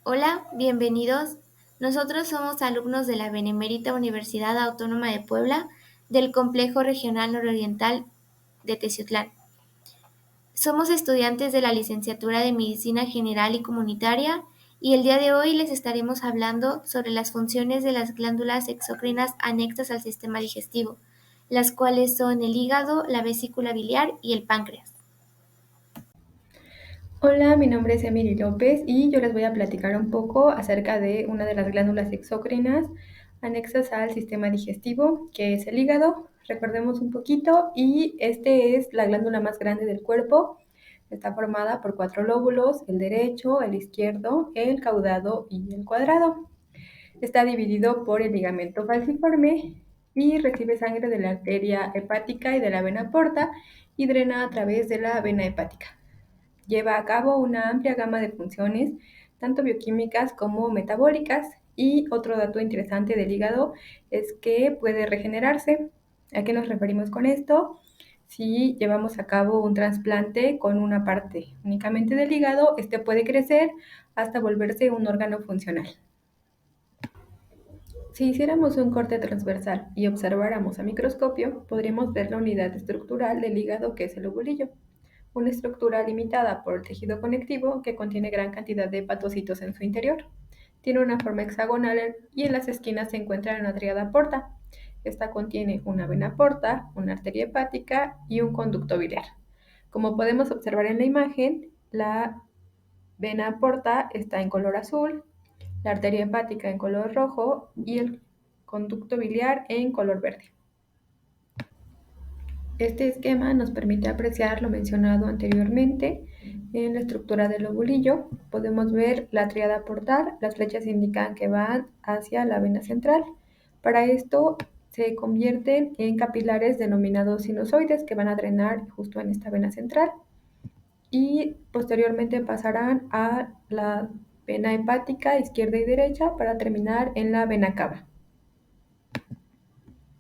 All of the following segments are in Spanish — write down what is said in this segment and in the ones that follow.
Hola, bienvenidos. Nosotros somos alumnos de la Benemérita Universidad Autónoma de Puebla del Complejo Regional Nororiental de Teciutlán. Somos estudiantes de la Licenciatura de Medicina General y Comunitaria y el día de hoy les estaremos hablando sobre las funciones de las glándulas exócrinas anexas al sistema digestivo, las cuales son el hígado, la vesícula biliar y el páncreas. Hola, mi nombre es Emily López y yo les voy a platicar un poco acerca de una de las glándulas exócrinas anexas al sistema digestivo, que es el hígado. Recordemos un poquito, y este es la glándula más grande del cuerpo. Está formada por 4 lóbulos: el derecho, el izquierdo, el caudado y el cuadrado. Está dividido por el ligamento falciforme y recibe sangre de la arteria hepática y de la vena porta y drena a través de la vena hepática. Lleva a cabo una amplia gama de funciones, tanto bioquímicas como metabólicas, y otro dato interesante del hígado es que puede regenerarse. ¿A qué nos referimos con esto? Si llevamos a cabo un trasplante con una parte únicamente del hígado, este puede crecer hasta volverse un órgano funcional. Si hiciéramos un corte transversal y observáramos a microscopio, podríamos ver la unidad estructural del hígado, que es el lobulillo, una estructura limitada por el tejido conectivo que contiene gran cantidad de hepatocitos en su interior. Tiene una forma hexagonal y en las esquinas se encuentra una tríada porta. Esta contiene una vena porta, una arteria hepática y un conducto biliar. Como podemos observar en la imagen, la vena porta está en color azul, la arteria hepática en color rojo y el conducto biliar en color verde. Este esquema nos permite apreciar lo mencionado anteriormente. En la estructura del lobulillo podemos ver la tríada portal. Las flechas indican que van hacia la vena central. Para esto se convierten en capilares denominados sinusoides, que van a drenar justo en esta vena central y posteriormente pasarán a la vena hepática izquierda y derecha para terminar en la vena cava.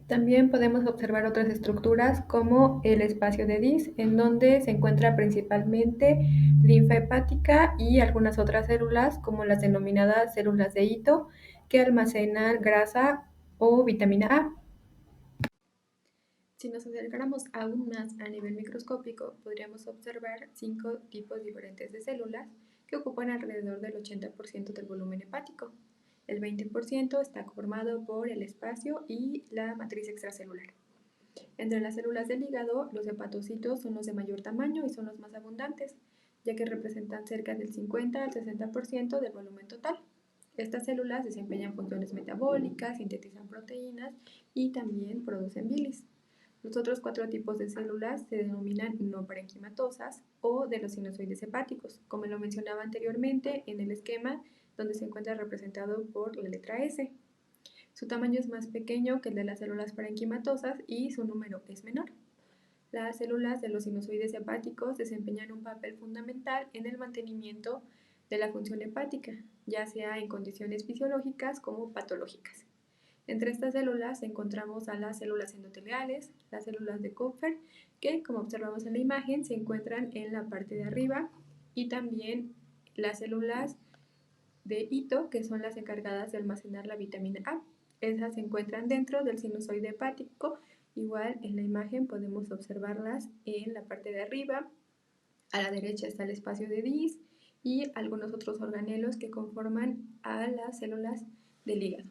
También podemos observar otras estructuras como el espacio de Dis, en donde se encuentra principalmente linfa hepática y algunas otras células, como las denominadas células de Ito, que almacenan grasa o vitamina A. Si nos acercáramos aún más a nivel microscópico, podríamos observar 5 tipos diferentes de células que ocupan alrededor del 80% del volumen hepático. El 20% está formado por el espacio y la matriz extracelular. Entre las células del hígado, los hepatocitos son los de mayor tamaño y son los más abundantes, ya que representan cerca del 50 al 60% del volumen total. Estas células desempeñan funciones metabólicas, sintetizan proteínas y también producen bilis. Los otros 4 tipos de células se denominan no parenquimatosas o de los sinusoides hepáticos, como lo mencionaba anteriormente en el esquema, donde se encuentra representado por la letra S. Su tamaño es más pequeño que el de las células parenquimatosas y su número es menor. Las células de los sinusoides hepáticos desempeñan un papel fundamental en el mantenimiento de la función hepática, ya sea en condiciones fisiológicas como patológicas. Entre estas células encontramos a las células endoteliales, las células de Kupffer, que como observamos en la imagen se encuentran en la parte de arriba, y también las células de Ito, que son las encargadas de almacenar la vitamina A. Esas se encuentran dentro del sinusoide hepático. Igual en la imagen podemos observarlas en la parte de arriba. A la derecha está el espacio de Dis y algunos otros organelos que conforman a las células del hígado.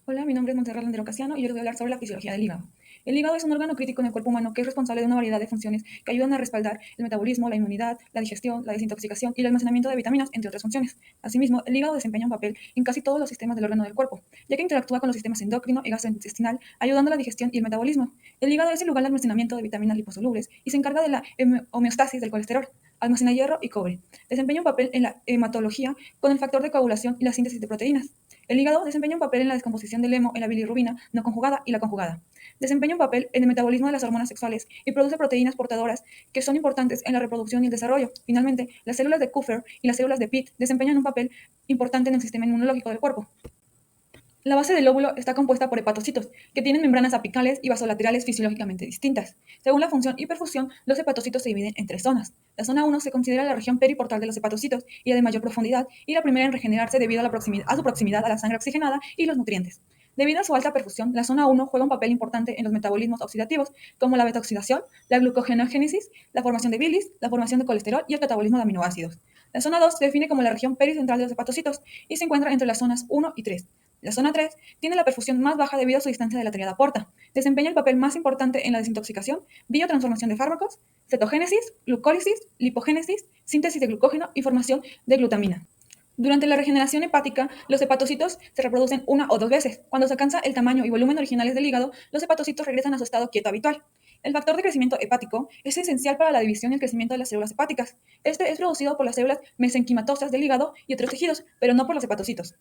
Hola, mi nombre es Montserrat Landero Casiano y yo les voy a hablar sobre la fisiología del hígado. El hígado es un órgano crítico en el cuerpo humano que es responsable de una variedad de funciones que ayudan a respaldar el metabolismo, la inmunidad, la digestión, la desintoxicación y el almacenamiento de vitaminas, entre otras funciones. Asimismo, el hígado desempeña un papel en casi todos los sistemas del órgano del cuerpo, ya que interactúa con los sistemas endocrino y gastrointestinal, ayudando a la digestión y el metabolismo. El hígado es el lugar de almacenamiento de vitaminas liposolubles y se encarga de la homeostasis del colesterol. Almacena hierro y cobre. Desempeña un papel en la hematología con el factor de coagulación y la síntesis de proteínas. El hígado desempeña un papel en la descomposición del hemo en la bilirrubina no conjugada y la conjugada. Desempeña un papel en el metabolismo de las hormonas sexuales y produce proteínas portadoras que son importantes en la reproducción y el desarrollo. Finalmente, las células de Kupffer y las células de Pitt desempeñan un papel importante en el sistema inmunológico del cuerpo. La base del óvulo está compuesta por hepatocitos, que tienen membranas apicales y vasolaterales fisiológicamente distintas. Según la función y perfusión, los hepatocitos se dividen en 3 zonas. La zona 1 se considera la región periportal de los hepatocitos y la de mayor profundidad, y la primera en regenerarse debido a su proximidad a la sangre oxigenada y los nutrientes. Debido a su alta perfusión, la zona 1 juega un papel importante en los metabolismos oxidativos, como la beta-oxidación, la glucogenogénesis, la formación de bilis, la formación de colesterol y el catabolismo de aminoácidos. La zona 2 se define como la región pericentral de los hepatocitos y se encuentra entre las zonas 1 y 3. La zona 3 tiene la perfusión más baja debido a su distancia de la triada porta. Desempeña el papel más importante en la desintoxicación, biotransformación de fármacos, cetogénesis, glucólisis, lipogénesis, síntesis de glucógeno y formación de glutamina. Durante la regeneración hepática, los hepatocitos se reproducen 1 o 2 veces. Cuando se alcanza el tamaño y volumen originales del hígado, los hepatocitos regresan a su estado quieto habitual. El factor de crecimiento hepático es esencial para la división y el crecimiento de las células hepáticas. Este es producido por las células mesenquimatosas del hígado y otros tejidos, pero no por los hepatocitos.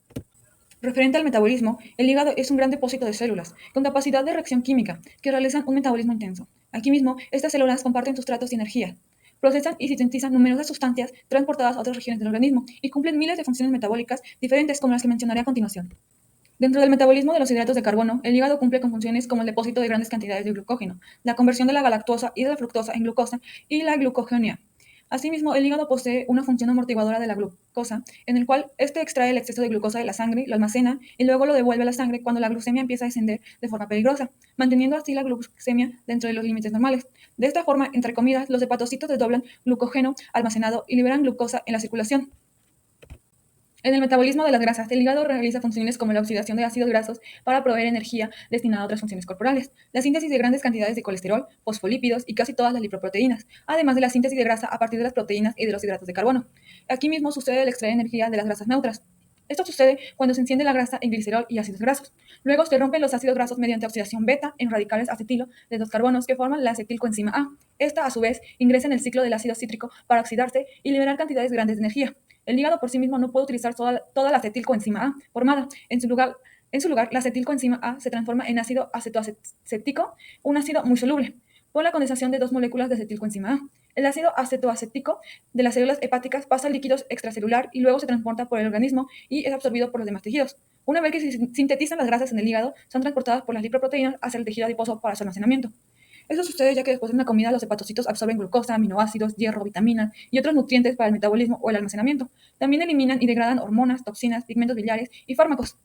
Referente al metabolismo, el hígado es un gran depósito de células, con capacidad de reacción química, que realizan un metabolismo intenso. Aquí mismo, estas células comparten sustratos y energía, procesan y sintetizan numerosas sustancias transportadas a otras regiones del organismo y cumplen miles de funciones metabólicas diferentes como las que mencionaré a continuación. Dentro del metabolismo de los hidratos de carbono, el hígado cumple con funciones como el depósito de grandes cantidades de glucógeno, la conversión de la galactosa y de la fructosa en glucosa y la glucogenia. Asimismo, el hígado posee una función amortiguadora de la glucosa, en el cual este extrae el exceso de glucosa de la sangre, lo almacena y luego lo devuelve a la sangre cuando la glucemia empieza a descender de forma peligrosa, manteniendo así la glucemia dentro de los límites normales. De esta forma, entre comidas, los hepatocitos desdoblan glucógeno almacenado y liberan glucosa en la circulación. En el metabolismo de las grasas, el hígado realiza funciones como la oxidación de ácidos grasos para proveer energía destinada a otras funciones corporales, la síntesis de grandes cantidades de colesterol, fosfolípidos y casi todas las lipoproteínas, además de la síntesis de grasa a partir de las proteínas y de los hidratos de carbono. Aquí mismo sucede el extraer energía de las grasas neutras. Esto sucede cuando se enciende la grasa en glicerol y ácidos grasos. Luego se rompen los ácidos grasos mediante oxidación beta en radicales acetilo de 2 carbonos que forman la acetilcoenzima A. Esta, a su vez, ingresa en el ciclo del ácido cítrico para oxidarse y liberar cantidades grandes de energía. El hígado por sí mismo no puede utilizar toda la acetilcoenzima A formada. En su lugar, la acetilcoenzima A se transforma en ácido acetoacético, un ácido muy soluble, por la condensación de 2 moléculas de acetilcoenzima A. El ácido acetoacético de las células hepáticas pasa al líquido extracelular y luego se transporta por el organismo y es absorbido por los demás tejidos. Una vez que se sintetizan las grasas en el hígado, son transportadas por las lipoproteínas hacia el tejido adiposo para su almacenamiento. Eso sucede ya que después de una comida los hepatocitos absorben glucosa, aminoácidos, hierro, vitaminas y otros nutrientes para el metabolismo o el almacenamiento. También eliminan y degradan hormonas, toxinas, pigmentos biliares y fármacos.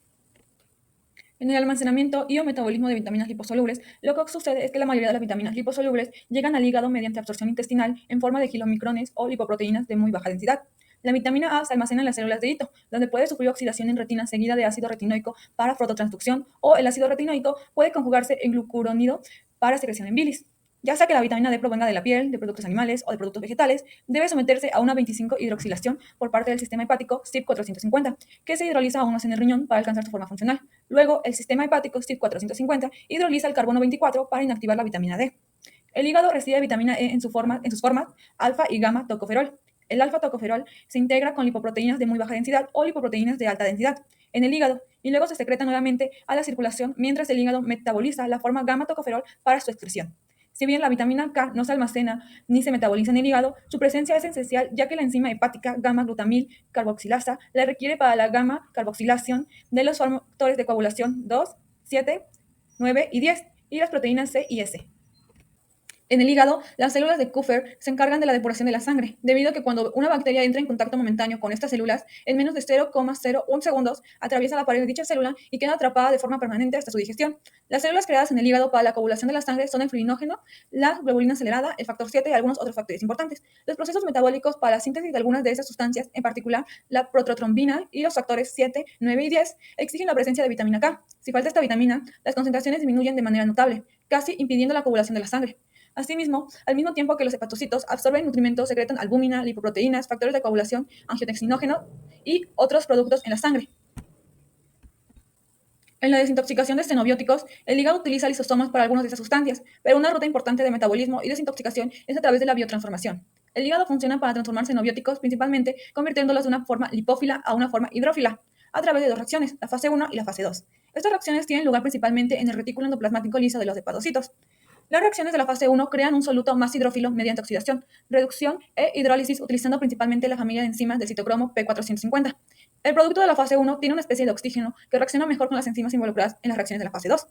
En el almacenamiento y o metabolismo de vitaminas liposolubles, lo que sucede es que la mayoría de las vitaminas liposolubles llegan al hígado mediante absorción intestinal en forma de kilomicrones o lipoproteínas de muy baja densidad. La vitamina A se almacena en las células de hito, donde puede sufrir oxidación en retina seguida de ácido retinoico para fototransducción, o el ácido retinoico puede conjugarse en glucurónido para secreción en bilis. Ya sea que la vitamina D provenga de la piel, de productos animales o de productos vegetales, debe someterse a una 25-hidroxilación por parte del sistema hepático CYP450, que se hidroliza aún más en el riñón para alcanzar su forma funcional. Luego, el sistema hepático CYP450 hidroliza el carbono 24 para inactivar la vitamina D. El hígado recibe vitamina E en sus formas alfa y gamma tocoferol. El alfa-tocoferol se integra con lipoproteínas de muy baja densidad o lipoproteínas de alta densidad en el hígado y luego se secreta nuevamente a la circulación mientras el hígado metaboliza la forma gamma-tocoferol para su excreción. Si bien la vitamina K no se almacena ni se metaboliza en el hígado, su presencia es esencial ya que la enzima hepática gamma-glutamil carboxilasa la requiere para la gamma-carboxilación de los factores de coagulación 2, 7, 9 y 10 y las proteínas C y S. En el hígado, las células de Kupffer se encargan de la depuración de la sangre, debido a que cuando una bacteria entra en contacto momentáneo con estas células, en menos de 0,01 segundos atraviesa la pared de dicha célula y queda atrapada de forma permanente hasta su digestión. Las células creadas en el hígado para la coagulación de la sangre son el fluorinógeno, la globulina acelerada, el factor 7 y algunos otros factores importantes. Los procesos metabólicos para la síntesis de algunas de esas sustancias, en particular la prototrombina y los factores 7, 9 y 10, exigen la presencia de vitamina K. Si falta esta vitamina, las concentraciones disminuyen de manera notable, casi impidiendo la coagulación de la sangre. Asimismo, al mismo tiempo que los hepatocitos absorben nutrimentos, secretan albúmina, lipoproteínas, factores de coagulación, angiotensina y otros productos en la sangre. En la desintoxicación de xenobióticos, el hígado utiliza lisosomas para algunas de estas sustancias, pero una ruta importante de metabolismo y desintoxicación es a través de la biotransformación. El hígado funciona para transformar xenobióticos principalmente convirtiéndolos de una forma lipófila a una forma hidrófila, a través de 2 reacciones, la fase 1 y la fase 2. Estas reacciones tienen lugar principalmente en el retículo endoplasmático liso de los hepatocitos. Las reacciones de la fase 1 crean un soluto más hidrófilo mediante oxidación, reducción e hidrólisis utilizando principalmente la familia de enzimas del citocromo P450. El producto de la fase 1 tiene una especie de oxígeno que reacciona mejor con las enzimas involucradas en las reacciones de la fase 2.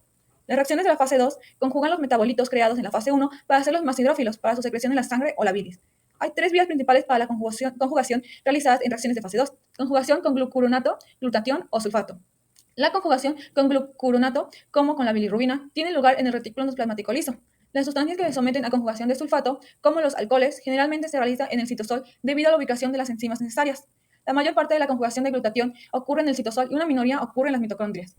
Las reacciones de la fase 2 conjugan los metabolitos creados en la fase 1 para hacerlos más hidrófilos para su secreción en la sangre o la bilis. Hay tres vías principales para la conjugación realizadas en reacciones de fase 2. Conjugación con glucuronato, glutatión o sulfato. La conjugación con glucuronato, como con la bilirrubina, tiene lugar en el retículo endoplasmático liso. Las sustancias que se someten a conjugación de sulfato, como los alcoholes, generalmente se realiza en el citosol debido a la ubicación de las enzimas necesarias. La mayor parte de la conjugación de glutatión ocurre en el citosol y una minoría ocurre en las mitocondrias.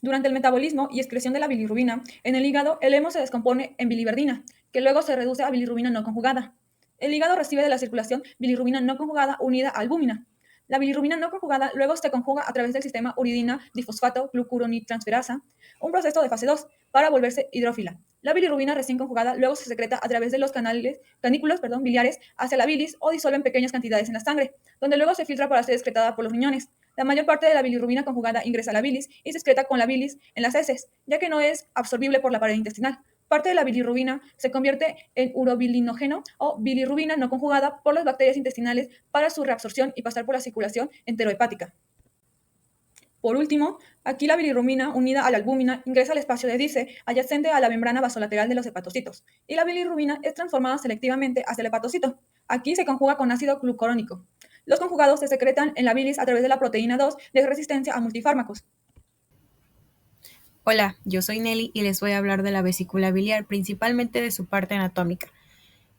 Durante el metabolismo y excreción de la bilirrubina, en el hígado el hemo se descompone en biliverdina, que luego se reduce a bilirrubina no conjugada. El hígado recibe de la circulación bilirrubina no conjugada unida a albúmina. La bilirrubina no conjugada luego se conjuga a través del sistema uridina difosfato glucuronidtransferasa, un proceso de fase 2, para volverse hidrófila. La bilirrubina recién conjugada luego se secreta a través de los canículos biliares hacia la bilis o disuelve en pequeñas cantidades en la sangre, donde luego se filtra para ser excretada por los riñones. La mayor parte de la bilirrubina conjugada ingresa a la bilis y se excreta con la bilis en las heces, ya que no es absorbible por la pared intestinal. Parte de la bilirrubina se convierte en urobilinógeno o bilirrubina no conjugada por las bacterias intestinales para su reabsorción y pasar por la circulación enterohepática. Por último, aquí la bilirrubina unida a la albúmina ingresa al espacio de Dice, adyacente a la membrana vasolateral de los hepatocitos, y la bilirrubina es transformada selectivamente hacia el hepatocito. Aquí se conjuga con ácido glucurónico. Los conjugados se secretan en la bilis a través de la proteína 2 de resistencia a multifármacos. Hola, yo soy Nelly y les voy a hablar de la vesícula biliar, principalmente de su parte anatómica.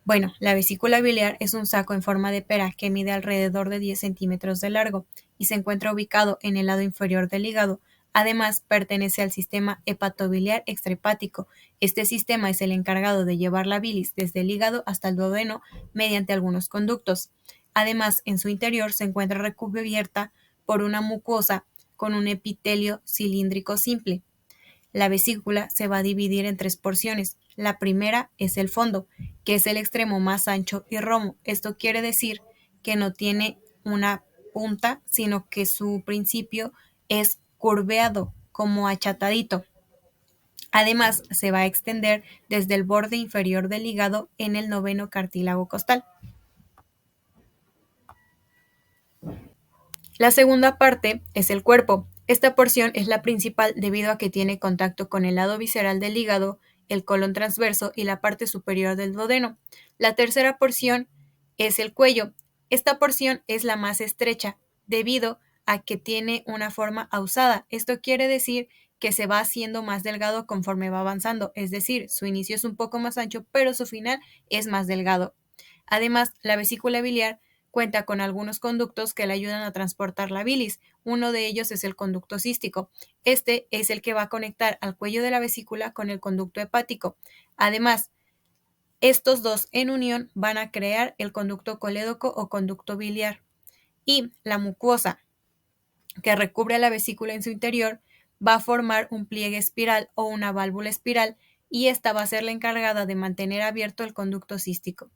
Bueno, la vesícula biliar es un saco en forma de pera que mide alrededor de 10 centímetros de largo y se encuentra ubicado en el lado inferior del hígado. Además, pertenece al sistema hepatobiliar extrahepático. Este sistema es el encargado de llevar la bilis desde el hígado hasta el duodeno mediante algunos conductos. Además, en su interior se encuentra recubierta por una mucosa con un epitelio cilíndrico simple. La vesícula se va a dividir en tres porciones. La primera es el fondo, que es el extremo más ancho y romo. Esto quiere decir que no tiene una punta, sino que su principio es curveado, como achatadito. Además, se va a extender desde el borde inferior del hígado en el noveno cartílago costal. La segunda parte es el cuerpo. Esta porción es la principal debido a que tiene contacto con el lado visceral del hígado, el colon transverso y la parte superior del duodeno. La tercera porción es el cuello. Esta porción es la más estrecha debido a que tiene una forma ausada. Esto quiere decir que se va haciendo más delgado conforme va avanzando, es decir, su inicio es un poco más ancho, pero su final es más delgado. Además, la vesícula biliar cuenta con algunos conductos que le ayudan a transportar la bilis. Uno de ellos es el conducto cístico. Este es el que va a conectar al cuello de la vesícula con el conducto hepático. Además, estos dos en unión van a crear el conducto colédoco o conducto biliar. Y la mucosa que recubre a la vesícula en su interior va a formar un pliegue espiral o una válvula espiral y esta va a ser la encargada de mantener abierto el conducto cístico.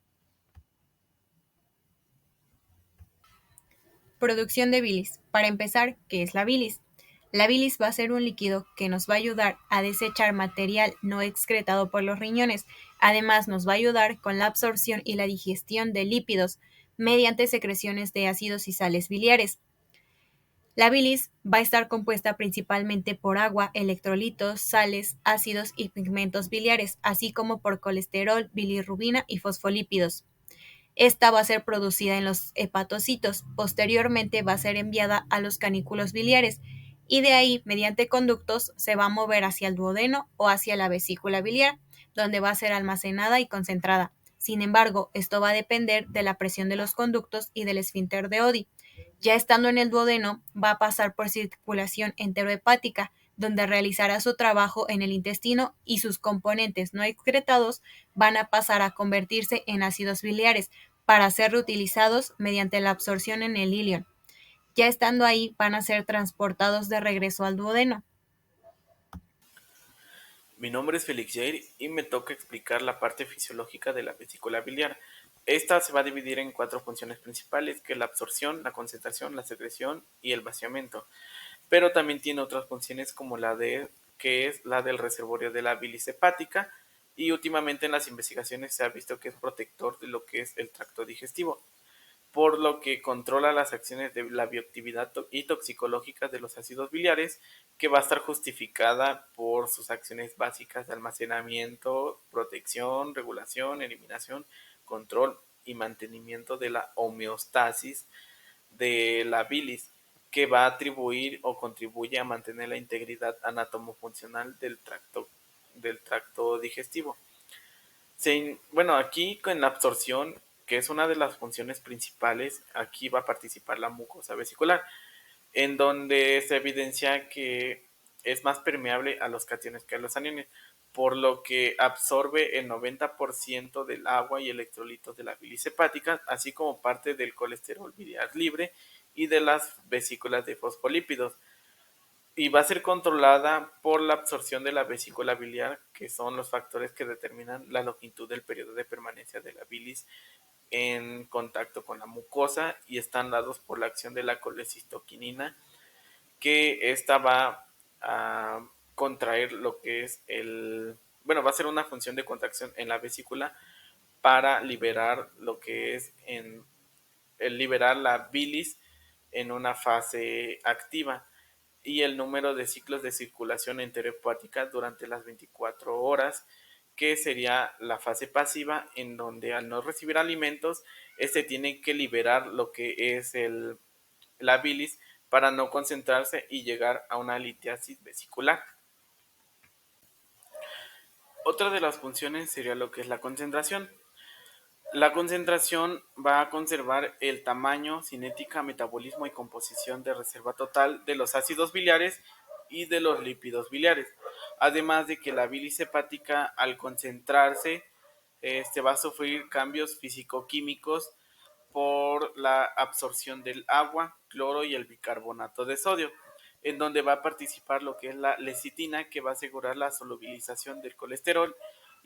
Producción de bilis. Para empezar, ¿qué es la bilis? La bilis va a ser un líquido que nos va a ayudar a desechar material no excretado por los riñones. Además, nos va a ayudar con la absorción y la digestión de lípidos mediante secreciones de ácidos y sales biliares. La bilis va a estar compuesta principalmente por agua, electrolitos, sales, ácidos y pigmentos biliares, así como por colesterol, bilirrubina y fosfolípidos. Esta va a ser producida en los hepatocitos, posteriormente va a ser enviada a los canículos biliares y de ahí, mediante conductos, se va a mover hacia el duodeno o hacia la vesícula biliar, donde va a ser almacenada y concentrada. Sin embargo, esto va a depender de la presión de los conductos y del esfínter de Oddi. Ya estando en el duodeno, va a pasar por circulación enterohepática, donde realizará su trabajo en el intestino y sus componentes no excretados van a pasar a convertirse en ácidos biliares para ser reutilizados mediante la absorción en el ilion. Ya estando ahí, van a ser transportados de regreso al duodeno. Mi nombre es Félix Jair y me toca explicar la parte fisiológica de la vesícula biliar. Esta se va a dividir en cuatro funciones principales, que es la absorción, la concentración, la secreción y el vaciamiento. pero también tiene otras funciones como que es la del reservorio de la bilis hepática, y últimamente en las investigaciones se ha visto que es protector de lo que es el tracto digestivo, por lo que controla las acciones de la bioactividad y toxicológica de los ácidos biliares, que va a estar justificada por sus acciones básicas de almacenamiento, protección, regulación, eliminación, control y mantenimiento de la homeostasis de la bilis, que va a atribuir o contribuye a mantener la integridad anatomofuncional del tracto digestivo. Bueno, aquí con la absorción, que es una de las funciones principales, aquí va a participar la mucosa vesicular, en donde se evidencia que es más permeable a los cationes que a los aniones, por lo que absorbe el 90% del agua y electrolitos de la bilis hepática, así como parte del colesterol biliar libre y de las vesículas de fosfolípidos, y va a ser controlada por la absorción de la vesícula biliar, que son los factores que determinan la longitud del periodo de permanencia de la bilis en contacto con la mucosa, y están dados por la acción de la colecistoquinina, que esta va a contraer lo que es va a ser una función de contracción en la vesícula para liberar lo que es el liberar la bilis en una fase activa, y el número de ciclos de circulación enterohepática durante las 24 horas, que sería la fase pasiva, en donde al no recibir alimentos, este tiene que liberar lo que es la bilis para no concentrarse y llegar a una litiasis vesicular. Otra de las funciones sería lo que es la concentración. La concentración va a conservar el tamaño, cinética, metabolismo y composición de reserva total de los ácidos biliares y de los lípidos biliares. Además de que la bilis hepática, al concentrarse, va a sufrir cambios físico-químicos por la absorción del agua, cloro y el bicarbonato de sodio, en donde va a participar lo que es la lecitina, que va a asegurar la solubilización del colesterol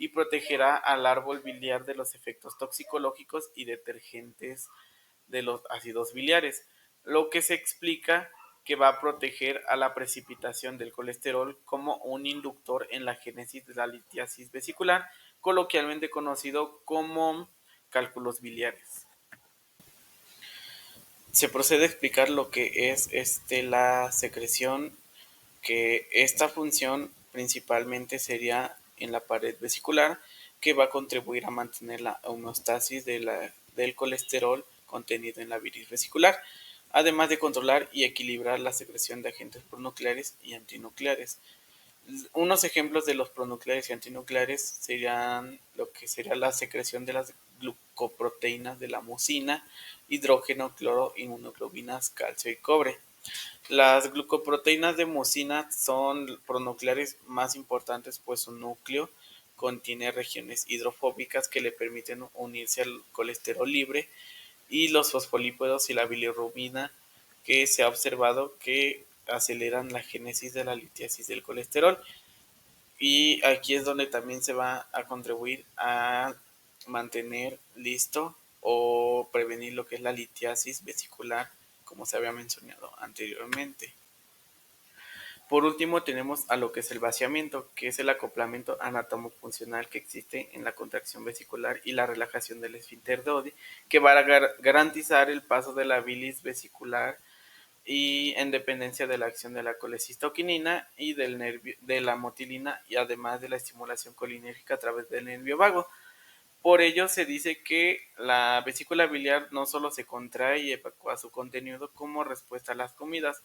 y protegerá al árbol biliar de los efectos toxicológicos y detergentes de los ácidos biliares, lo que se explica que va a proteger a la precipitación del colesterol como un inductor en la génesis de la litiasis vesicular, coloquialmente conocido como cálculos biliares. Se procede a explicar lo que es la secreción, que esta función principalmente sería en la pared vesicular, que va a contribuir a mantener la homeostasis del colesterol contenido en la bilis vesicular, además de controlar y equilibrar la secreción de agentes pronucleares y antinucleares. Unos ejemplos de los pronucleares y antinucleares serían lo que sería la secreción de las glucoproteínas de la mucina, hidrógeno, cloro, inmunoglobinas, calcio y cobre. Las glucoproteínas de mucina son pronucleares más importantes, pues su núcleo contiene regiones hidrofóbicas que le permiten unirse al colesterol libre, y los fosfolípidos y la bilirrubina, que se ha observado que aceleran la génesis de la litiasis del colesterol. Y aquí es donde también se va a contribuir a mantener listo o prevenir lo que es la litiasis vesicular, como se había mencionado anteriormente. Por último, tenemos a lo que es el vaciamiento, que es el acoplamiento anatomofuncional que existe en la contracción vesicular y la relajación del esfínter de Oddi, que va a garantizar el paso de la bilis vesicular y en dependencia de la acción de la colecistoquinina y de la motilina, y además de la estimulación colinérgica a través del nervio vago. Por ello se dice que la vesícula biliar no solo se contrae y evacúa su contenido como respuesta a las comidas,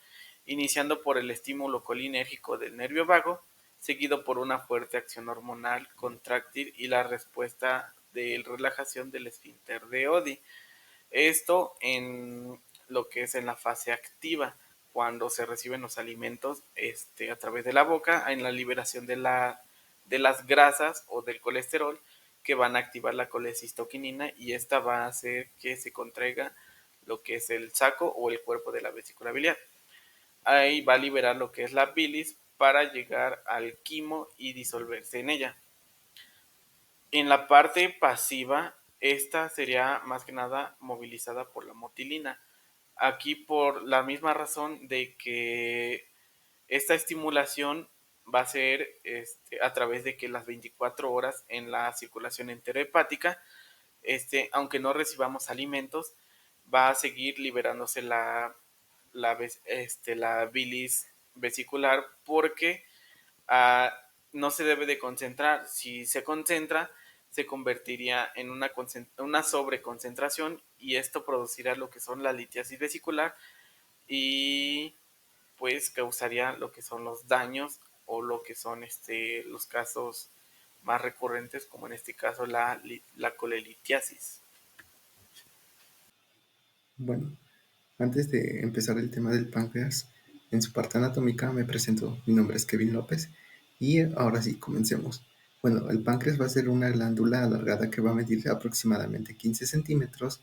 iniciando por el estímulo colinérgico del nervio vago, seguido por una fuerte acción hormonal contráctil y la respuesta de relajación del esfínter de Oddi. Esto en lo que es en la fase activa, cuando se reciben los alimentos a través de la boca, en la liberación de las grasas o del colesterol, que van a activar la colecistoquinina, y esta va a hacer que se contraiga lo que es el saco o el cuerpo de la vesícula biliar. Ahí va a liberar lo que es la bilis para llegar al quimo y disolverse en ella. En la parte pasiva, esta sería más que nada movilizada por la motilina, Aquí por la misma razón de que esta estimulación va a ser a través de que las 24 horas en la circulación enterohepática, aunque no recibamos alimentos, va a seguir liberándose la bilis vesicular porque no se debe de concentrar. Si se concentra, se convertiría en una sobreconcentración y esto producirá lo que son la litiasis vesicular y pues causaría lo que son los daños o lo que son los casos más recurrentes, como en este caso la colelitiasis. Bueno, antes de empezar el tema del páncreas, en su parte anatómica me presento. Mi nombre es Kevin López y ahora sí, comencemos. Bueno, el páncreas va a ser una glándula alargada que va a medir aproximadamente 15 centímetros,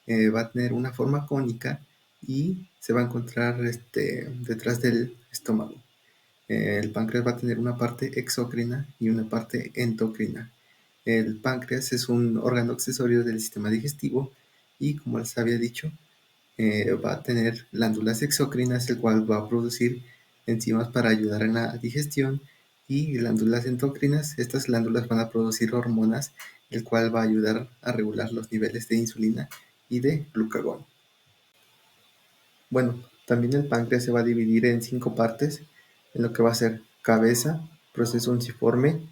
va a tener una forma cónica y se va a encontrar detrás del estómago. El páncreas va a tener una parte exócrina y una parte endocrina. El páncreas es un órgano accesorio del sistema digestivo y, como les había dicho, va a tener glándulas exócrinas, el cual va a producir enzimas para ayudar en la digestión, y glándulas endocrinas. Estas glándulas van a producir hormonas, el cual va a ayudar a regular los niveles de insulina y de glucagón. Bueno, también el páncreas se va a dividir en 5 partes, en lo que va a ser cabeza, proceso unciforme,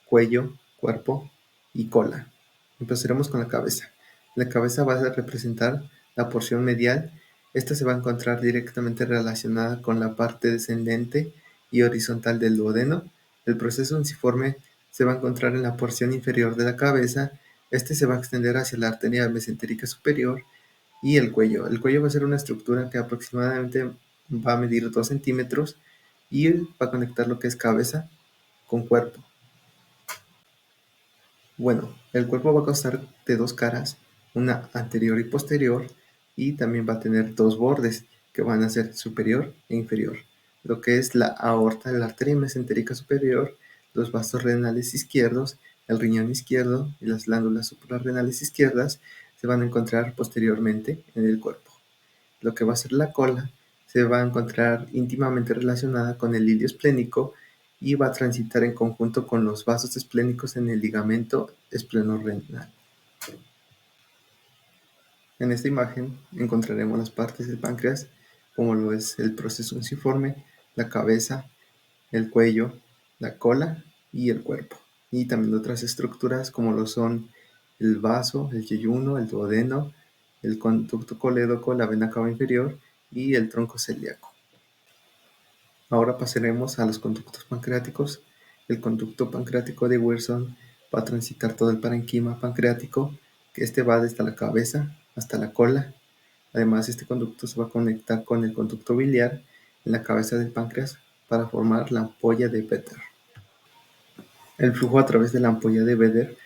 cuello, cuerpo y cola. Empezaremos con la cabeza. La cabeza va a representar la porción medial. Esta se va a encontrar directamente relacionada con la parte descendente y horizontal del duodeno. El proceso unciforme se va a encontrar en la porción inferior de la cabeza. Este se va a extender hacia la arteria mesentérica superior y el cuello. El cuello va a ser una estructura que aproximadamente va a medir 2 centímetros y va a conectar lo que es cabeza con cuerpo. Bueno, el cuerpo va a constar de 2 caras, una anterior y posterior, y también va a tener 2 bordes que van a ser superior e inferior. Lo que es la aorta, la arteria mesentérica superior, los vasos renales izquierdos, el riñón izquierdo y las glándulas suprarrenales izquierdas se van a encontrar posteriormente en el cuerpo. Lo que va a ser la cola se va a encontrar íntimamente relacionada con el hilio esplénico y va a transitar en conjunto con los vasos esplénicos en el ligamento esplenorenal. En esta imagen encontraremos las partes del páncreas, como lo es el proceso unciforme, la cabeza, el cuello, la cola y el cuerpo. Y también otras estructuras como lo son el vaso, el yeyuno, el duodeno, el conducto colédoco, la vena cava inferior y el tronco celíaco. Ahora pasaremos a los conductos pancreáticos. El conducto pancreático de Wilson va a transitar todo el parenquima pancreático, que va desde la cabeza hasta la cola. Además, este conducto se va a conectar con el conducto biliar en la cabeza del páncreas para formar la ampolla de Vetter. El flujo a través de la ampolla de Vetter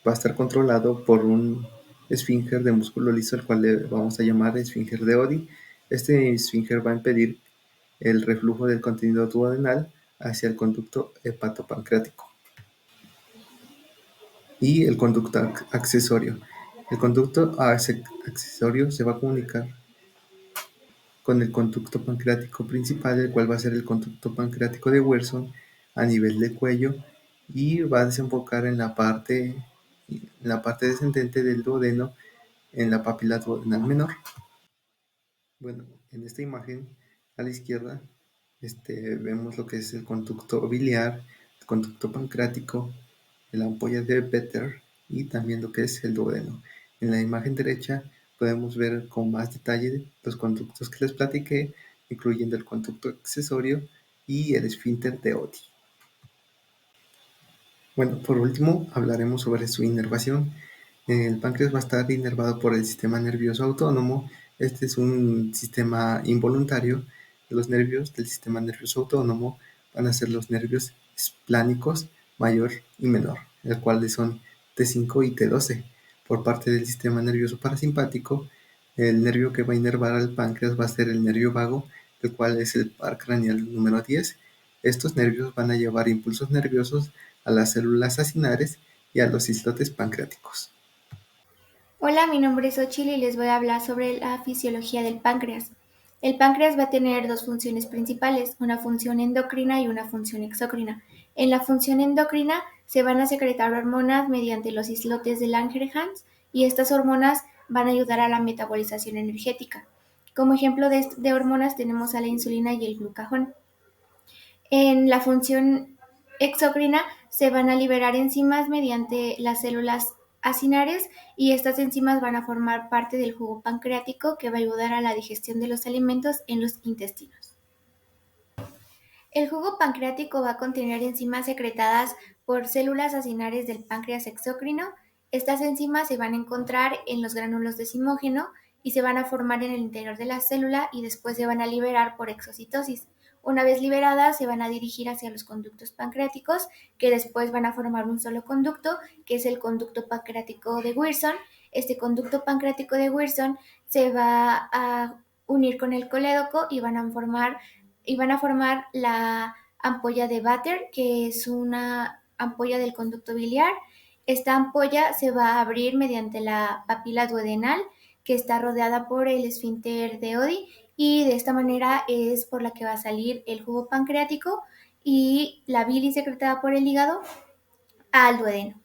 va a estar controlado por un esfínter de músculo liso, el cual le vamos a llamar esfínter de Oddi. Este esfínter va a impedir el reflujo del contenido duodenal hacia el conducto hepatopancreático. Y el conducto accesorio. El conducto accesorio se va a comunicar con el conducto pancreático principal, el cual va a ser el conducto pancreático de Wilson a nivel de cuello, y va a desembocar en la parte descendente del duodeno, en la papila duodenal menor. Bueno, en esta imagen a la izquierda vemos lo que es el conducto biliar, el conducto pancreático, la ampolla de Vetter y también lo que es el duodeno. En la imagen derecha podemos ver con más detalle los conductos que les platiqué, incluyendo el conducto accesorio y el esfínter de Oddi. Bueno, por último hablaremos sobre su inervación. El páncreas va a estar inervado por el sistema nervioso autónomo. Este es un sistema involuntario. Los nervios del sistema nervioso autónomo van a ser los nervios esplánicos mayor y menor, el cual son T5 y T12. Por parte del sistema nervioso parasimpático, el nervio que va a inervar al páncreas va a ser el nervio vago, el cual es el par craneal número 10. Estos nervios van a llevar impulsos nerviosos a las células acinares y a los islotes pancreáticos. Hola, mi nombre es Ochil y les voy a hablar sobre la fisiología del páncreas. El páncreas va a tener dos funciones principales, una función endocrina y una función exócrina. En la función endocrina se van a secretar hormonas mediante los islotes de Langerhans y estas hormonas van a ayudar a la metabolización energética. Como ejemplo de hormonas tenemos a la insulina y el glucagón. En la función exócrina se van a liberar enzimas mediante las células acinares y estas enzimas van a formar parte del jugo pancreático que va a ayudar a la digestión de los alimentos en los intestinos. El jugo pancreático va a contener enzimas secretadas por células acinares del páncreas exócrino. Estas enzimas se van a encontrar en los gránulos de zimógeno y se van a formar en el interior de la célula y después se van a liberar por exocitosis. Una vez liberadas, se van a dirigir hacia los conductos pancreáticos, que después van a formar un solo conducto, que es el conducto pancreático de Wilson. Este conducto pancreático de Wilson se va a unir con el colédoco y van a formar la ampolla de Vater, que es una ampolla del conducto biliar. Esta ampolla se va a abrir mediante la papila duodenal, que está rodeada por el esfínter de Oddi, y de esta manera es por la que va a salir el jugo pancreático y la bilis secretada por el hígado al duodeno.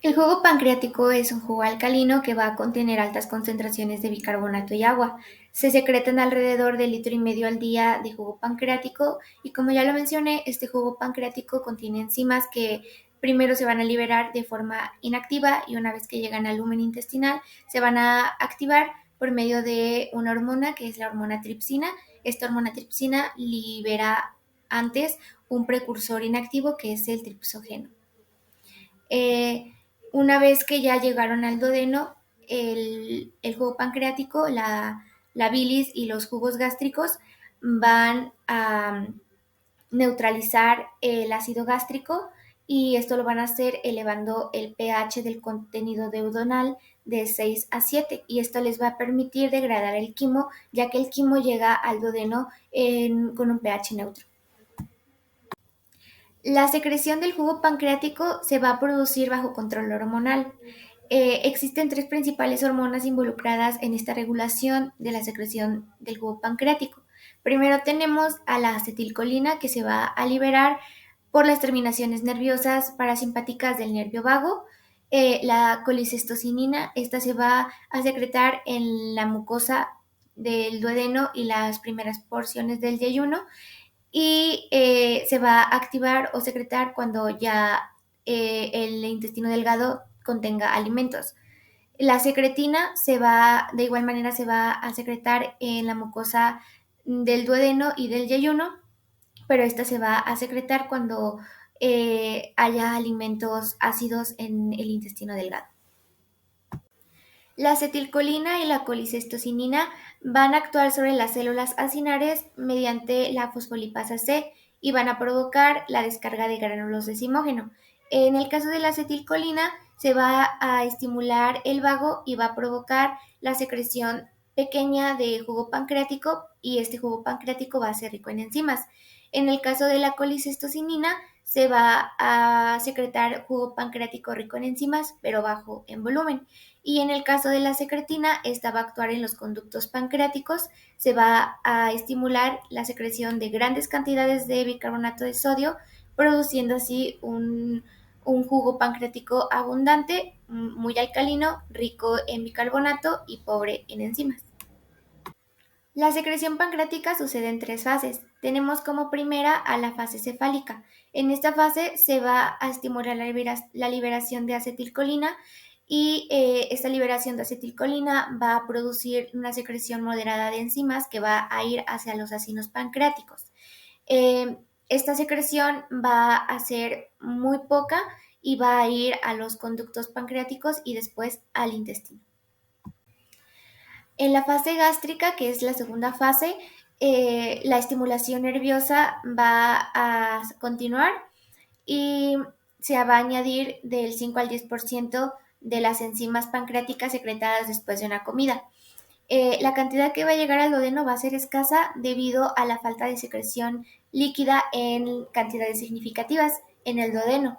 El jugo pancreático es un jugo alcalino que va a contener altas concentraciones de bicarbonato y agua. Se secretan alrededor de 1,5 litros al día de jugo pancreático y como ya lo mencioné, este jugo pancreático contiene enzimas que primero se van a liberar de forma inactiva y una vez que llegan al lumen intestinal se van a activar por medio de una hormona que es la hormona tripsina. Esta hormona tripsina libera antes un precursor inactivo que es el tripsógeno. Una vez que ya llegaron al duodeno, el jugo pancreático, la bilis y los jugos gástricos van a neutralizar el ácido gástrico y esto lo van a hacer elevando el pH del contenido duodenal de 6 a 7 y esto les va a permitir degradar el quimo, ya que el quimo llega al duodeno con un pH neutro. La secreción del jugo pancreático se va a producir bajo control hormonal. Existen 3 principales hormonas involucradas en esta regulación de la secreción del jugo pancreático. Primero tenemos a la acetilcolina que se va a liberar por las terminaciones nerviosas parasimpáticas del nervio vago. La colicistocinina, esta se va a secretar en la mucosa del duodeno y las primeras porciones del yeyuno y se va a activar o secretar cuando ya el intestino delgado contenga alimentos. La secretina de igual manera se va a secretar en la mucosa del duodeno y del yeyuno, pero esta se va a secretar cuando haya alimentos ácidos en el intestino delgado. La acetilcolina y la colicistocinina van a actuar sobre las células acinares mediante la fosfolipasa C y van a provocar la descarga de gránulos de zimógeno. En el caso de la acetilcolina, se va a estimular el vago y va a provocar la secreción pequeña de jugo pancreático y este jugo pancreático va a ser rico en enzimas. En el caso de la colicistocinina, se va a secretar jugo pancreático rico en enzimas, pero bajo en volumen. Y en el caso de la secretina, esta va a actuar en los conductos pancreáticos, se va a estimular la secreción de grandes cantidades de bicarbonato de sodio, produciendo así un jugo pancreático abundante, muy alcalino, rico en bicarbonato y pobre en enzimas. La secreción pancreática sucede en 3 fases. Tenemos como primera a la fase cefálica. En esta fase se va a estimular la liberación de acetilcolina y esta liberación de acetilcolina va a producir una secreción moderada de enzimas que va a ir hacia los acinos pancreáticos. Esta secreción va a ser muy poca y va a ir a los conductos pancreáticos y después al intestino. En la fase gástrica, que es la segunda fase, la estimulación nerviosa va a continuar y se va a añadir del 5 al 10% de las enzimas pancreáticas secretadas después de una comida. La cantidad que va a llegar al duodeno va a ser escasa debido a la falta de secreción líquida en cantidades significativas en el duodeno.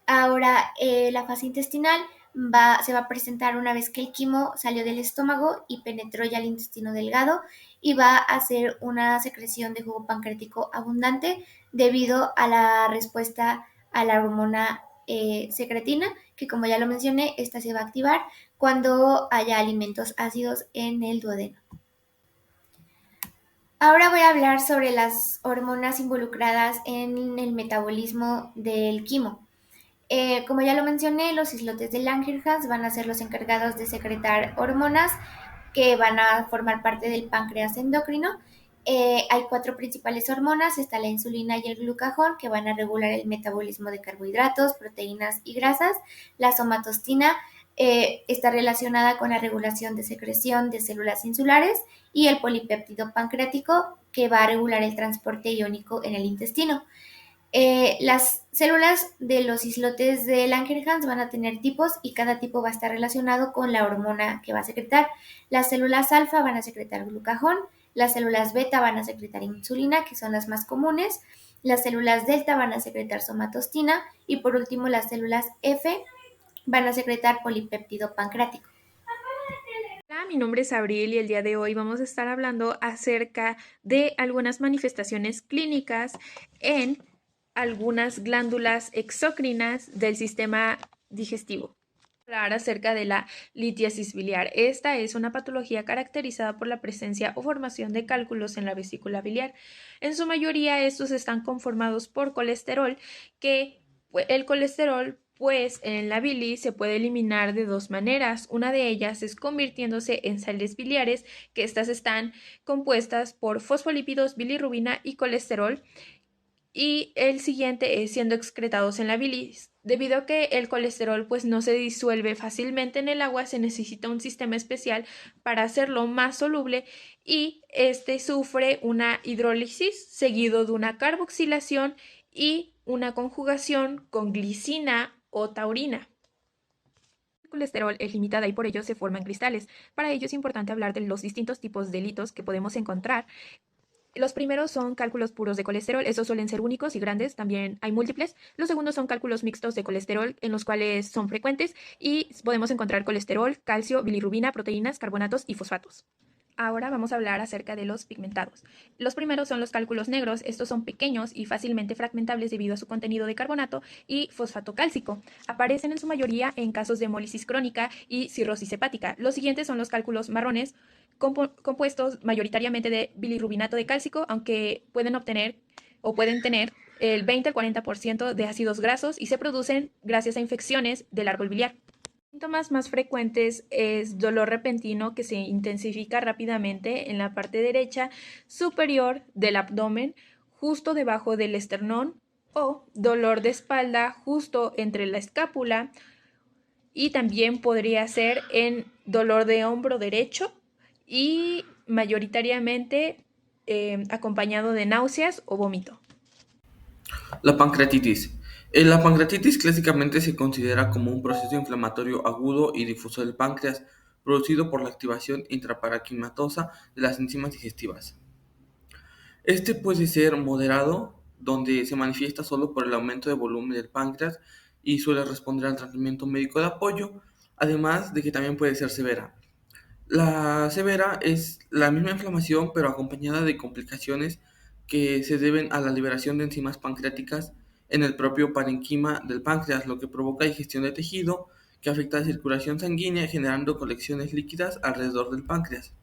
Ahora, la fase intestinal se va a presentar una vez que el quimo salió del estómago y penetró ya el intestino delgado, y va a hacer una secreción de jugo pancreático abundante debido a la respuesta a la hormona secretina, que como ya lo mencioné, esta se va a activar cuando haya alimentos ácidos en el duodeno. Ahora voy a hablar sobre las hormonas involucradas en el metabolismo del quimo. Como ya lo mencioné, los islotes de Langerhans van a ser los encargados de secretar hormonas que van a formar parte del páncreas endocrino. Hay cuatro principales hormonas: está la insulina y el glucagón, que van a regular el metabolismo de carbohidratos, proteínas y grasas. La somatostina está relacionada con la regulación de secreción de células insulares, y el polipéptido pancreático, que va a regular el transporte iónico en el intestino. Las células de los islotes de Langerhans van a tener tipos, y cada tipo va a estar relacionado con la hormona que va a secretar. Las células alfa van a secretar glucagón, las células beta van a secretar insulina, que son las más comunes, las células delta van a secretar somatostina, y por último las células F van a secretar polipéptido pancreático. Hola, mi nombre es Abril y el día de hoy vamos a estar hablando acerca de algunas manifestaciones clínicas en algunas glándulas exócrinas del sistema digestivo. Hablar acerca de la litiasis biliar. Esta es una patología caracterizada por la presencia o formación de cálculos en la vesícula biliar. En su mayoría, estos están conformados por colesterol, que el colesterol pues en la bilis se puede eliminar de dos maneras. Una de ellas es convirtiéndose en sales biliares, que estas están compuestas por fosfolípidos, bilirrubina y colesterol, y el siguiente es siendo excretados en la bilis. Debido a que el colesterol pues no se disuelve fácilmente en el agua, se necesita un sistema especial para hacerlo más soluble, y este sufre una hidrólisis seguido de una carboxilación y una conjugación con glicina o taurina. El colesterol es limitada y por ello se forman cristales. Para ello es importante hablar de los distintos tipos de litos que podemos encontrar. Los primeros son cálculos puros de colesterol, estos suelen ser únicos y grandes, también hay múltiples. Los segundos son cálculos mixtos de colesterol, en los cuales son frecuentes y podemos encontrar colesterol, calcio, bilirrubina, proteínas, carbonatos y fosfatos. Ahora vamos a hablar acerca de los pigmentados. Los primeros son los cálculos negros. Estos son pequeños y fácilmente fragmentables debido a su contenido de carbonato y fosfato cálcico. Aparecen en su mayoría en casos de hemólisis crónica y cirrosis hepática. Los siguientes son los cálculos marrones, compuestos mayoritariamente de bilirrubinato de cálcico, aunque pueden tener el 20 al 40% de ácidos grasos, y se producen gracias a infecciones del árbol biliar. Síntomas más frecuentes es dolor repentino que se intensifica rápidamente en la parte derecha superior del abdomen, justo debajo del esternón, o dolor de espalda justo entre la escápula, y también podría ser en dolor de hombro derecho y mayoritariamente acompañado de náuseas o vómito. La pancreatitis. La pancreatitis clásicamente se considera como un proceso inflamatorio agudo y difuso del páncreas, producido por la activación intraparaquimatosa de las enzimas digestivas. Este puede ser moderado, donde se manifiesta solo por el aumento de volumen del páncreas y suele responder al tratamiento médico de apoyo, además de que también puede ser severa. La severa es la misma inflamación, pero acompañada de complicaciones que se deben a la liberación de enzimas pancreáticas en el propio parenquima del páncreas, lo que provoca digestión de tejido que afecta la circulación sanguínea, generando colecciones líquidas alrededor del páncreas.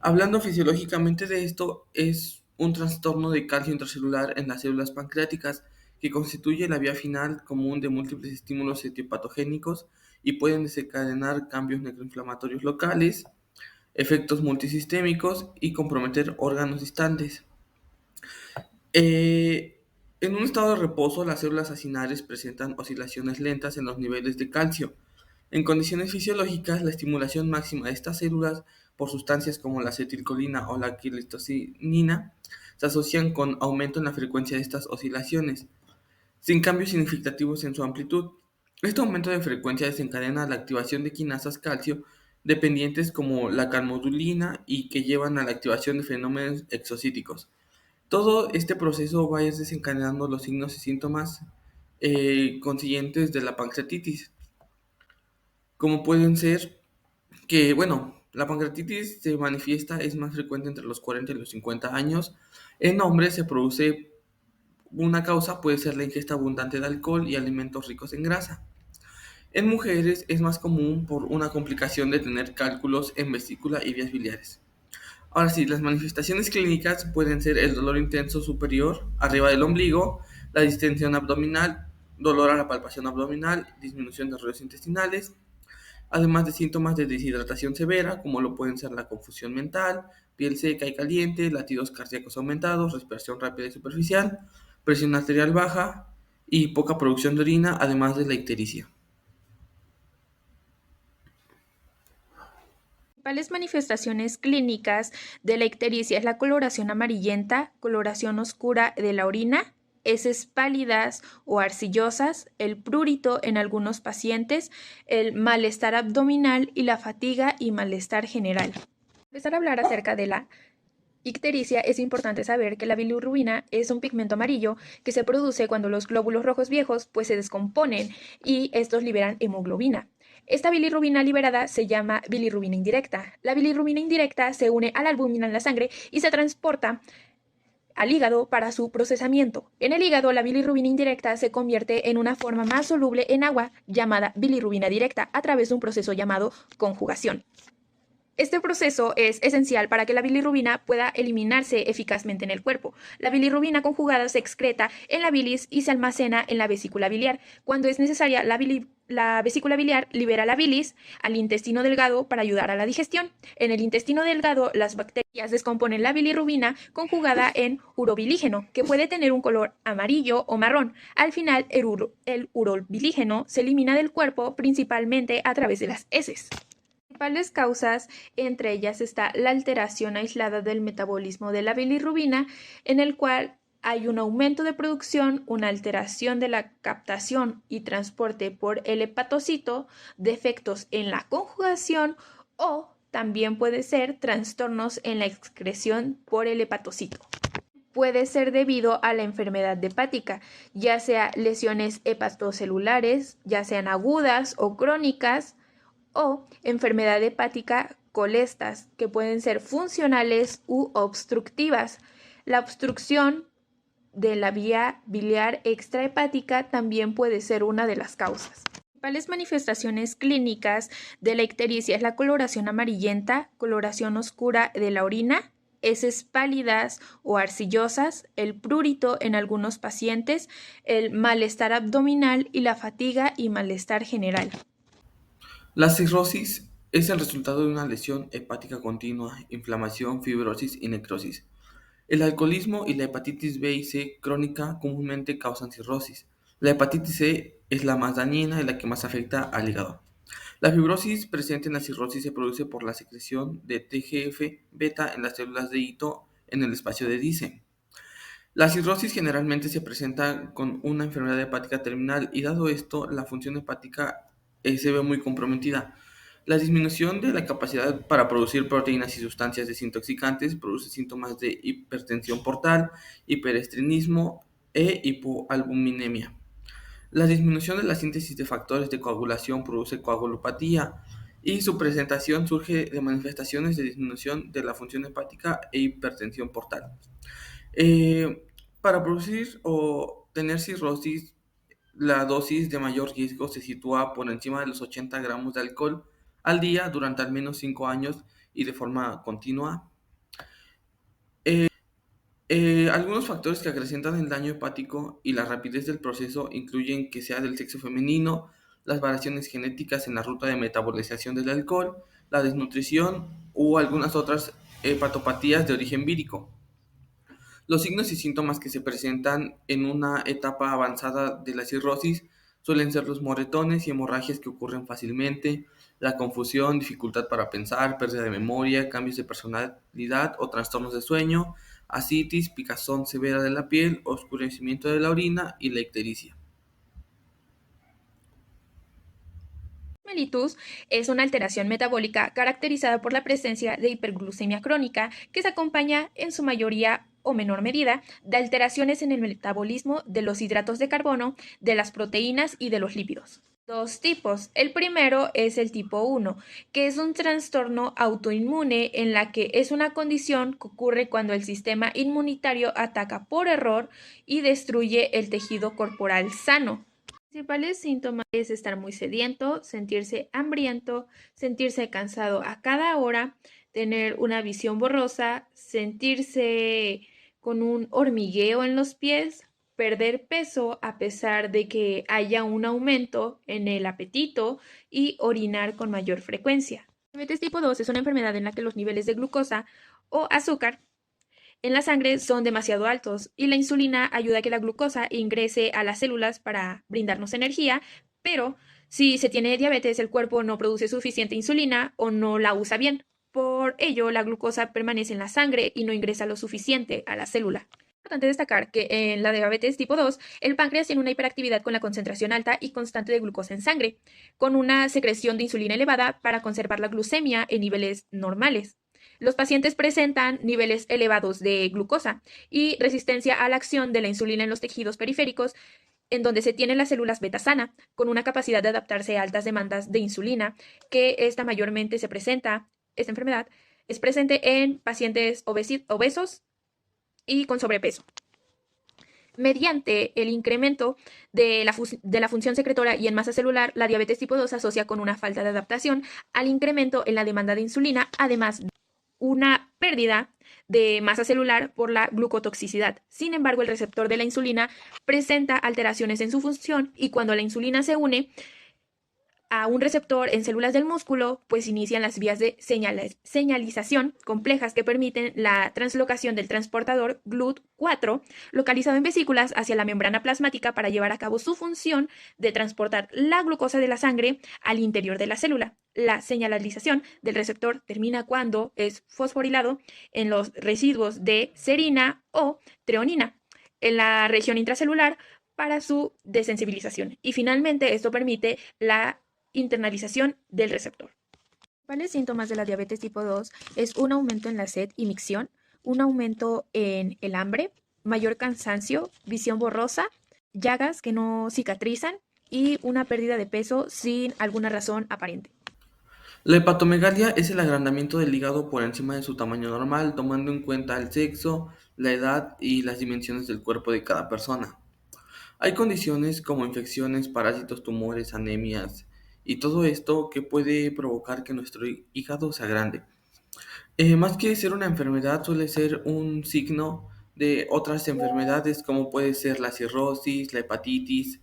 Hablando fisiológicamente de esto, es un trastorno de calcio intracelular en las células pancreáticas que constituye la vía final común de múltiples estímulos etiopatogénicos y pueden desencadenar cambios necroinflamatorios locales, efectos multisistémicos y comprometer órganos distantes. En un estado de reposo, las células acinares presentan oscilaciones lentas en los niveles de calcio. En condiciones fisiológicas, la estimulación máxima de estas células por sustancias como la acetilcolina o la quilitocinina se asocian con aumento en la frecuencia de estas oscilaciones, sin cambios significativos en su amplitud. Este aumento de frecuencia desencadena la activación de quinasas calcio dependientes como la calmodulina y que llevan a la activación de fenómenos exocíticos. Todo este proceso va a ir desencadenando los signos y síntomas consiguientes de la pancreatitis. como pueden ser que, la pancreatitis se manifiesta, es más frecuente entre los 40 y los 50 años. En hombres se produce una causa, puede ser la ingesta abundante de alcohol y alimentos ricos en grasa. En mujeres es más común por una complicación de tener cálculos en vesícula y vías biliares. Ahora sí, las manifestaciones clínicas pueden ser el dolor intenso superior, arriba del ombligo, la distensión abdominal, dolor a la palpación abdominal, disminución de ruidos intestinales, además de síntomas de deshidratación severa, como lo pueden ser la confusión mental, piel seca y caliente, latidos cardíacos aumentados, respiración rápida y superficial, presión arterial baja y poca producción de orina, además de la ictericia. Principales manifestaciones clínicas de la ictericia es la coloración amarillenta, coloración oscura de la orina, heces pálidas o arcillosas, el prurito en algunos pacientes, el malestar abdominal y la fatiga y malestar general. Para empezar a hablar acerca de la ictericia, es importante saber que la bilirrubina es un pigmento amarillo que se produce cuando los glóbulos rojos viejos se descomponen y estos liberan hemoglobina. Esta bilirrubina liberada se llama bilirrubina indirecta. La bilirrubina indirecta se une a la albúmina en la sangre y se transporta al hígado para su procesamiento. En el hígado, la bilirrubina indirecta se convierte en una forma más soluble en agua llamada bilirrubina directa a través de un proceso llamado conjugación. Este proceso es esencial para que la bilirrubina pueda eliminarse eficazmente en el cuerpo. La bilirrubina conjugada se excreta en la bilis y se almacena en la vesícula biliar. Cuando es necesaria, la vesícula biliar libera la bilis al intestino delgado para ayudar a la digestión. En el intestino delgado, las bacterias descomponen la bilirrubina conjugada en urobilígeno, que puede tener un color amarillo o marrón. Al final, el urobilígeno se elimina del cuerpo principalmente a través de las heces. Principales causas, entre ellas está la alteración aislada del metabolismo de la bilirrubina, en el cual hay un aumento de producción, una alteración de la captación y transporte por el hepatocito, defectos en la conjugación o también puede ser trastornos en la excreción por el hepatocito. Puede ser debido a la enfermedad hepática, ya sea lesiones hepatocelulares, ya sean agudas o crónicas, o enfermedad hepática colestas, que pueden ser funcionales u obstructivas. La obstrucción de la vía biliar extrahepática también puede ser una de las causas. Las principales manifestaciones clínicas de la ictericia es la coloración amarillenta, coloración oscura de la orina, heces pálidas o arcillosas, el prurito en algunos pacientes, el malestar abdominal y la fatiga y malestar general. La cirrosis es el resultado de una lesión hepática continua, inflamación, fibrosis y necrosis. El alcoholismo y la hepatitis B y C crónica comúnmente causan cirrosis. La hepatitis C es la más dañina y la que más afecta al hígado. La fibrosis presente en la cirrosis se produce por la secreción de TGF-beta en las células de hito en el espacio de Dice. La cirrosis generalmente se presenta con una enfermedad hepática terminal y dado esto, la función hepática se ve muy comprometida. La disminución de la capacidad para producir proteínas y sustancias desintoxicantes produce síntomas de hipertensión portal, hiperestrenismo e hipoalbuminemia. La disminución de la síntesis de factores de coagulación produce coagulopatía y su presentación surge de manifestaciones de disminución de la función hepática e hipertensión portal. Para producir o tener cirrosis, la dosis de mayor riesgo se sitúa por encima de los 80 gramos de alcohol al día durante al menos 5 años y de forma continua. Algunos factores que acrecentan el daño hepático y la rapidez del proceso incluyen que sea del sexo femenino, las variaciones genéticas en la ruta de metabolización del alcohol, la desnutrición o algunas otras hepatopatías de origen vírico. Los signos y síntomas que se presentan en una etapa avanzada de la cirrosis suelen ser los moretones y hemorragias que ocurren fácilmente, la confusión, dificultad para pensar, pérdida de memoria, cambios de personalidad o trastornos de sueño, ascitis, picazón severa de la piel, oscurecimiento de la orina y la ictericia. Mellitus es una alteración metabólica caracterizada por la presencia de hiperglucemia crónica que se acompaña en su mayoría o menor medida de alteraciones en el metabolismo de los hidratos de carbono, de las proteínas y de los lípidos. Dos tipos. El primero es el tipo 1, que es un trastorno autoinmune en la que es una condición que ocurre cuando el sistema inmunitario ataca por error y destruye el tejido corporal sano. Los principales síntomas es estar muy sediento, sentirse hambriento, sentirse cansado a cada hora, tener una visión borrosa, sentirse con un hormigueo en los pies, perder peso a pesar de que haya un aumento en el apetito y orinar con mayor frecuencia. Diabetes tipo 2 es una enfermedad en la que los niveles de glucosa o azúcar en la sangre son demasiado altos y la insulina ayuda a que la glucosa ingrese a las células para brindarnos energía, pero si se tiene diabetes el cuerpo no produce suficiente insulina o no la usa bien. Por ello, la glucosa permanece en la sangre y no ingresa lo suficiente a la célula. Es importante destacar que en la diabetes tipo 2, el páncreas tiene una hiperactividad con la concentración alta y constante de glucosa en sangre, con una secreción de insulina elevada para conservar la glucemia en niveles normales. Los pacientes presentan niveles elevados de glucosa y resistencia a la acción de la insulina en los tejidos periféricos, en donde se tienen las células beta sana, con una capacidad de adaptarse a altas demandas de insulina, que esta mayormente se presenta, esta enfermedad es presente en pacientes obesos y con sobrepeso. Mediante el incremento de la función secretora y en masa celular, la diabetes tipo 2 se asocia con una falta de adaptación al incremento en la demanda de insulina, además de una pérdida de masa celular por la glucotoxicidad. Sin embargo, el receptor de la insulina presenta alteraciones en su función y cuando la insulina se une a un receptor en células del músculo, pues inician las vías de señalización complejas que permiten la translocación del transportador GLUT4 localizado en vesículas hacia la membrana plasmática para llevar a cabo su función de transportar la glucosa de la sangre al interior de la célula. La señalización del receptor termina cuando es fosforilado en los residuos de serina o treonina en la región intracelular para su desensibilización. Y finalmente esto permite la internalización del receptor. Los principales síntomas de la diabetes tipo 2 es un aumento en la sed y micción, un aumento en el hambre, mayor cansancio, visión borrosa, llagas que no cicatrizan y una pérdida de peso sin alguna razón aparente. La hepatomegalia es el agrandamiento del hígado por encima de su tamaño normal, tomando en cuenta el sexo, la edad y las dimensiones del cuerpo de cada persona. Hay condiciones como infecciones, parásitos, tumores, anemias y todo esto que puede provocar que nuestro hígado se agrande. Más que ser una enfermedad, suele ser un signo de otras enfermedades como puede ser la cirrosis, la hepatitis,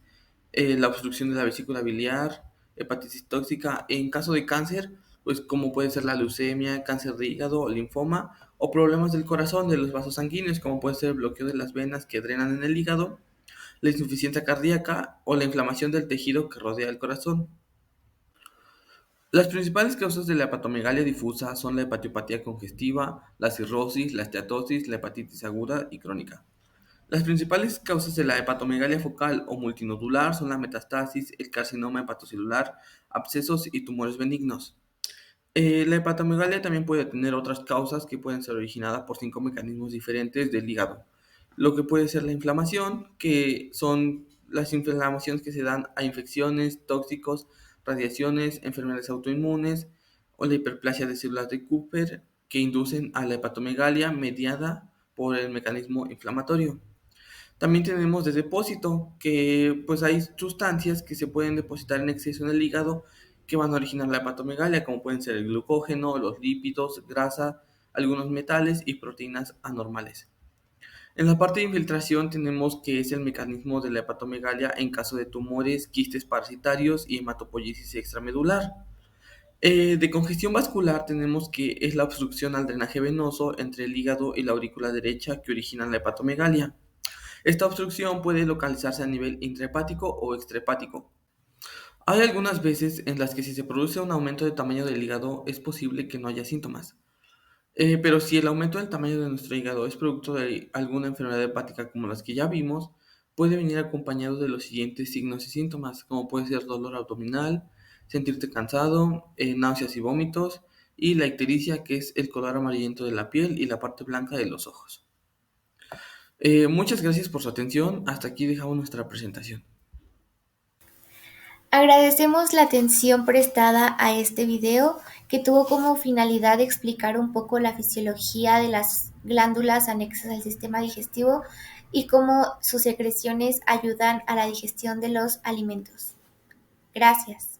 la obstrucción de la vesícula biliar, hepatitis tóxica. En caso de cáncer, pues como puede ser la leucemia, cáncer de hígado, linfoma o problemas del corazón, de los vasos sanguíneos, como puede ser el bloqueo de las venas que drenan en el hígado, la insuficiencia cardíaca o la inflamación del tejido que rodea el corazón. Las principales causas de la hepatomegalia difusa son la hepatiopatía congestiva, la cirrosis, la esteatosis, la hepatitis aguda y crónica. Las principales causas de la hepatomegalia focal o multinodular son la metastasis, el carcinoma hepatocelular, abscesos y tumores benignos. La hepatomegalia también puede tener otras causas que pueden ser originadas por 5 mecanismos diferentes del hígado. Lo que puede ser la inflamación, que son las inflamaciones que se dan a infecciones, tóxicos, radiaciones, enfermedades autoinmunes o la hiperplasia de células de Cooper que inducen a la hepatomegalia mediada por el mecanismo inflamatorio. También tenemos de depósito, que pues hay sustancias que se pueden depositar en exceso en el hígado que van a originar la hepatomegalia, como pueden ser el glucógeno, los lípidos, grasa, algunos metales y proteínas anormales. En la parte de infiltración tenemos que es el mecanismo de la hepatomegalia en caso de tumores, quistes parasitarios y hematopoiesis extramedular. De congestión vascular tenemos que es la obstrucción al drenaje venoso entre el hígado y la aurícula derecha que origina la hepatomegalia. Esta obstrucción puede localizarse a nivel intrahepático o extrahepático. Hay algunas veces en las que si se produce un aumento de tamaño del hígado es posible que no haya síntomas. Pero si el aumento del tamaño de nuestro hígado es producto de alguna enfermedad hepática como las que ya vimos, puede venir acompañado de los siguientes signos y síntomas, como puede ser dolor abdominal, sentirte cansado, náuseas y vómitos, y la ictericia, que es el color amarillento de la piel y la parte blanca de los ojos. Muchas gracias por su atención. Hasta aquí dejamos nuestra presentación. Agradecemos la atención prestada a este video que tuvo como finalidad explicar un poco la fisiología de las glándulas anexas al sistema digestivo y cómo sus secreciones ayudan a la digestión de los alimentos. Gracias.